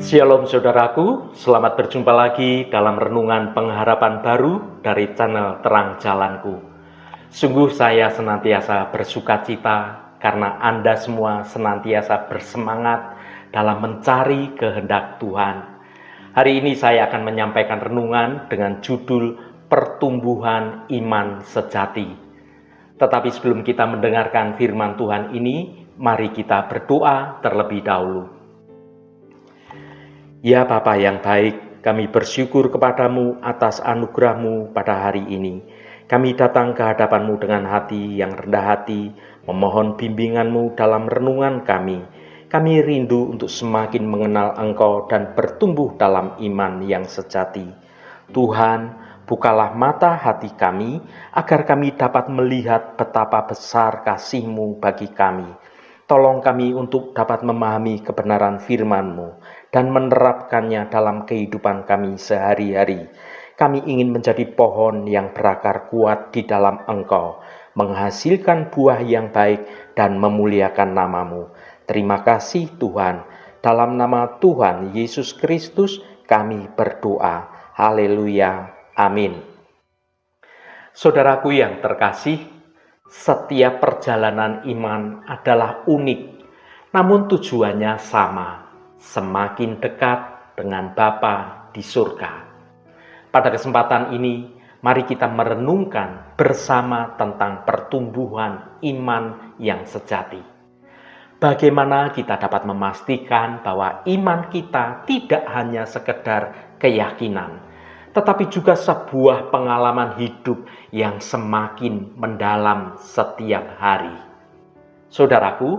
Shalom saudaraku, selamat berjumpa lagi dalam renungan pengharapan baru dari channel Terang Jalanku. Sungguh saya senantiasa bersukacita karena Anda semua senantiasa bersemangat dalam mencari kehendak Tuhan. Hari ini saya akan menyampaikan renungan dengan judul Pertumbuhan Iman Sejati. Tetapi sebelum kita mendengarkan firman Tuhan ini, mari kita berdoa terlebih dahulu. Ya Bapa yang baik, kami bersyukur kepadamu atas anugerah-Mu pada hari ini. Kami datang ke hadapan-Mu dengan hati yang rendah hati, memohon bimbingan-Mu dalam renungan kami. Kami rindu untuk semakin mengenal Engkau dan bertumbuh dalam iman yang sejati. Tuhan, bukalah mata hati kami, agar kami dapat melihat betapa besar kasih-Mu bagi kami. Tolong kami untuk dapat memahami kebenaran firman-Mu dan menerapkannya dalam kehidupan kami sehari-hari. Kami ingin menjadi pohon yang berakar kuat di dalam Engkau, menghasilkan buah yang baik dan memuliakan nama-Mu. Terima kasih Tuhan. Dalam nama Tuhan Yesus Kristus kami berdoa. Haleluya. Amin. Saudaraku yang terkasih, setiap perjalanan iman adalah unik, namun tujuannya sama, semakin dekat dengan Bapa di surga. Pada kesempatan ini, mari kita merenungkan bersama tentang pertumbuhan iman yang sejati. Bagaimana kita dapat memastikan bahwa iman kita tidak hanya sekedar keyakinan, tetapi juga sebuah pengalaman hidup yang semakin mendalam setiap hari. Saudaraku,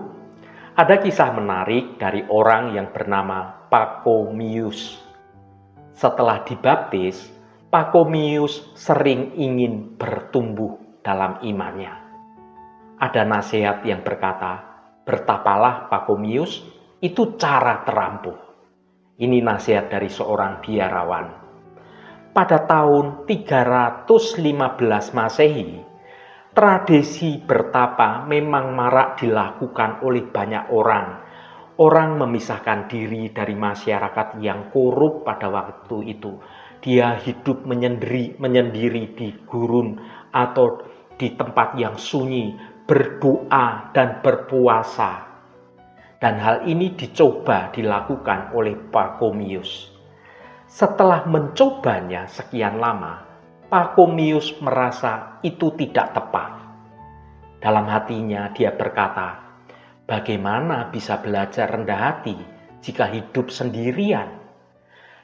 ada kisah menarik dari orang yang bernama Pachomius. Setelah dibaptis, Pachomius sering ingin bertumbuh dalam imannya. Ada nasihat yang berkata, "Bertapalah Pachomius, itu cara terampuh." Ini nasihat dari seorang biarawan. Pada tahun 315 Masehi, tradisi bertapa memang marak dilakukan oleh banyak orang. Orang memisahkan diri dari masyarakat yang korup pada waktu itu. Dia hidup menyendiri di gurun atau di tempat yang sunyi, berdoa dan berpuasa. Dan hal ini dicoba dilakukan oleh Pachomius. Setelah mencobanya sekian lama, Pachomius merasa itu tidak tepat. Dalam hatinya dia berkata, "Bagaimana bisa belajar rendah hati jika hidup sendirian?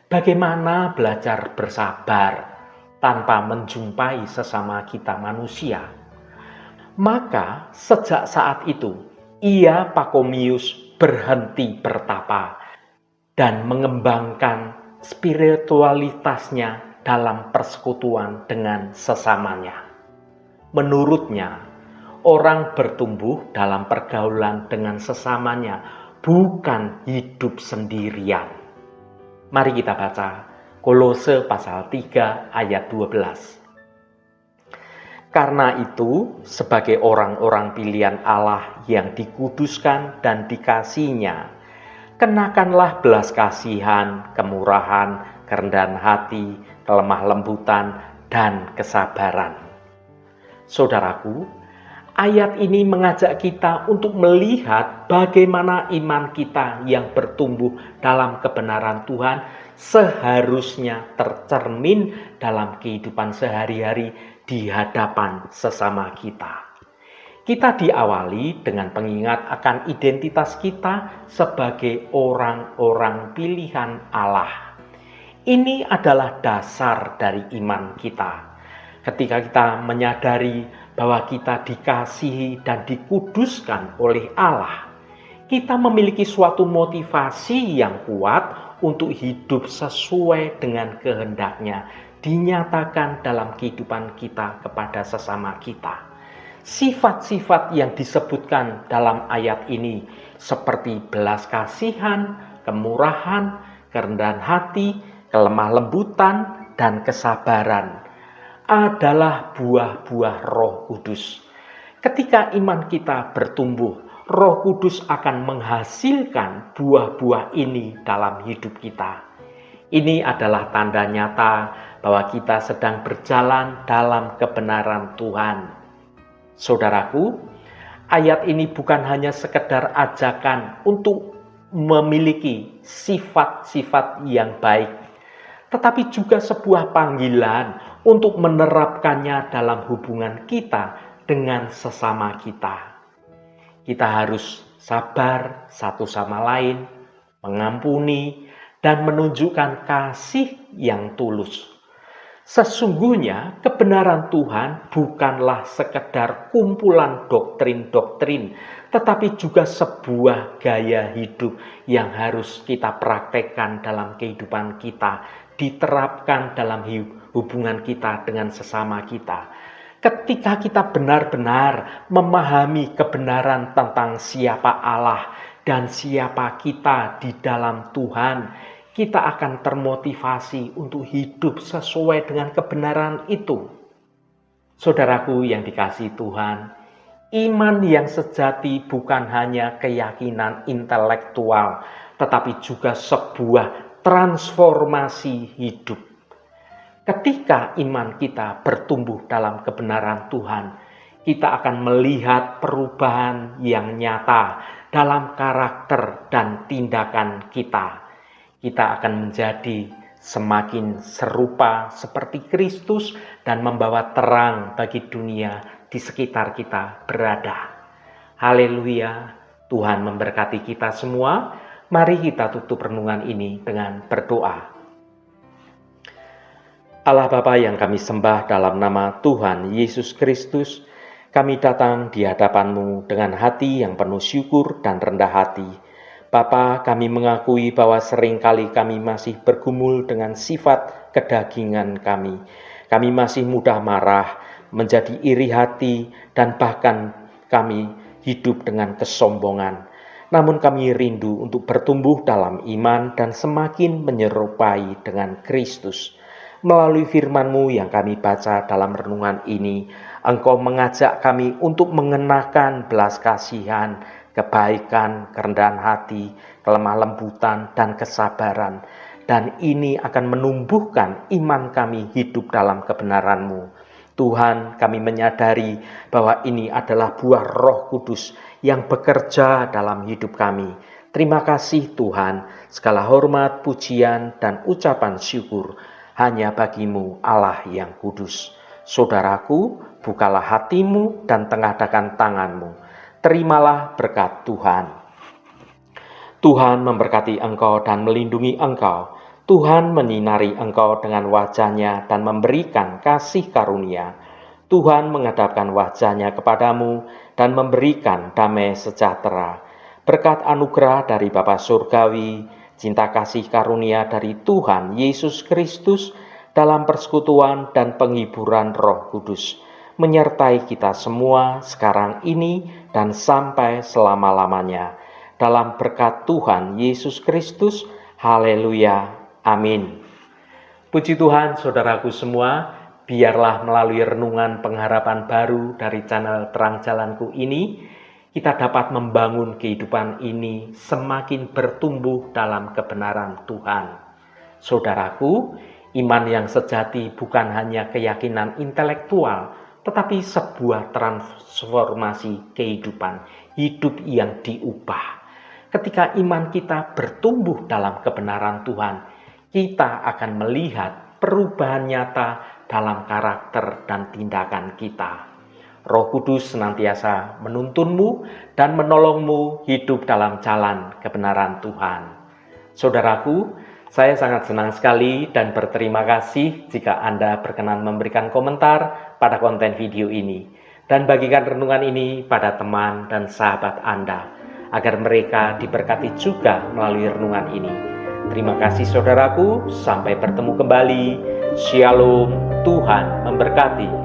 Bagaimana belajar bersabar tanpa menjumpai sesama kita manusia?" Maka sejak saat itu, Pachomius berhenti bertapa dan mengembangkan spiritualitasnya dalam persekutuan dengan sesamanya. Menurutnya, orang bertumbuh dalam pergaulan dengan sesamanya, bukan hidup sendirian. Mari kita baca Kolose pasal 3 ayat 12. Karena itu, sebagai orang-orang pilihan Allah yang dikuduskan dan dikasihinya, kenakanlah belas kasihan, kemurahan, kerendahan hati, kelemah lembutan, dan kesabaran. Saudaraku, ayat ini mengajak kita untuk melihat bagaimana iman kita yang bertumbuh dalam kebenaran Tuhan seharusnya tercermin dalam kehidupan sehari-hari di hadapan sesama kita. Kita diawali dengan pengingat akan identitas kita sebagai orang-orang pilihan Allah. Ini adalah dasar dari iman kita. Ketika kita menyadari bahwa kita dikasihi dan dikuduskan oleh Allah, kita memiliki suatu motivasi yang kuat untuk hidup sesuai dengan kehendaknya, dinyatakan dalam kehidupan kita kepada sesama kita. Sifat-sifat yang disebutkan dalam ayat ini seperti belas kasihan, kemurahan, kerendahan hati, kelemah lembutan, dan kesabaran adalah buah-buah Roh Kudus. Ketika iman kita bertumbuh, Roh Kudus akan menghasilkan buah-buah ini dalam hidup kita. Ini adalah tanda nyata bahwa kita sedang berjalan dalam kebenaran Tuhan. Saudaraku, ayat ini bukan hanya sekedar ajakan untuk memiliki sifat-sifat yang baik, tetapi juga sebuah panggilan untuk menerapkannya dalam hubungan kita dengan sesama kita. Kita harus sabar satu sama lain, mengampuni, dan menunjukkan kasih yang tulus. Sesungguhnya kebenaran Tuhan bukanlah sekedar kumpulan doktrin-doktrin, tetapi juga sebuah gaya hidup yang harus kita praktekkan dalam kehidupan kita, diterapkan dalam hubungan kita dengan sesama kita. Ketika kita benar-benar memahami kebenaran tentang siapa Allah dan siapa kita di dalam Tuhan, kita akan termotivasi untuk hidup sesuai dengan kebenaran itu. Saudaraku yang dikasihi Tuhan, iman yang sejati bukan hanya keyakinan intelektual, tetapi juga sebuah transformasi hidup. Ketika iman kita bertumbuh dalam kebenaran Tuhan, kita akan melihat perubahan yang nyata dalam karakter dan tindakan kita. Kita akan menjadi semakin serupa seperti Kristus dan membawa terang bagi dunia di sekitar kita berada. Haleluya, Tuhan memberkati kita semua. Mari kita tutup renungan ini dengan berdoa. Allah Bapa yang kami sembah dalam nama Tuhan Yesus Kristus, kami datang di hadapan-Mu dengan hati yang penuh syukur dan rendah hati. Bapa, kami mengakui bahwa seringkali kami masih bergumul dengan sifat kedagingan kami. Kami masih mudah marah, menjadi iri hati, dan bahkan kami hidup dengan kesombongan. Namun kami rindu untuk bertumbuh dalam iman dan semakin menyerupai dengan Kristus. Melalui firman-Mu yang kami baca dalam renungan ini, Engkau mengajak kami untuk mengenakan belas kasihan, kebaikan, kerendahan hati, kelemah lembutan, dan kesabaran. Dan ini akan menumbuhkan iman kami hidup dalam kebenaran-Mu. Tuhan, kami menyadari bahwa ini adalah buah Roh Kudus yang bekerja dalam hidup kami. Terima kasih Tuhan, segala hormat, pujian, dan ucapan syukur hanya bagi-Mu Allah yang kudus. Saudaraku, bukalah hatimu dan tengadahkan tanganmu. Terimalah berkat Tuhan. Tuhan memberkati engkau dan melindungi engkau. Tuhan menyinari engkau dengan wajah-Nya dan memberikan kasih karunia. Tuhan menghadapkan wajah-Nya kepadamu dan memberikan damai sejahtera. Berkat anugerah dari Bapa Surgawi, cinta kasih karunia dari Tuhan Yesus Kristus dalam persekutuan dan penghiburan Roh Kudus menyertai kita semua sekarang ini dan sampai selama-lamanya. Dalam berkat Tuhan Yesus Kristus, haleluya, amin. Puji Tuhan, saudaraku semua, biarlah melalui renungan pengharapan baru dari channel Terang Jalanku ini, kita dapat membangun kehidupan ini semakin bertumbuh dalam kebenaran Tuhan. Saudaraku, iman yang sejati bukan hanya keyakinan intelektual, tetapi sebuah transformasi kehidupan, hidup yang diubah. Ketika iman kita bertumbuh dalam kebenaran Tuhan, kita akan melihat perubahan nyata dalam karakter dan tindakan kita. Roh Kudus senantiasa menuntunmu dan menolongmu hidup dalam jalan kebenaran Tuhan. Saudaraku, saya sangat senang sekali dan berterima kasih jika Anda berkenan memberikan komentar pada konten video ini dan bagikan renungan ini pada teman dan sahabat Anda agar mereka diberkati juga melalui renungan ini. Terima kasih saudaraku, sampai bertemu kembali. Shalom, Tuhan memberkati.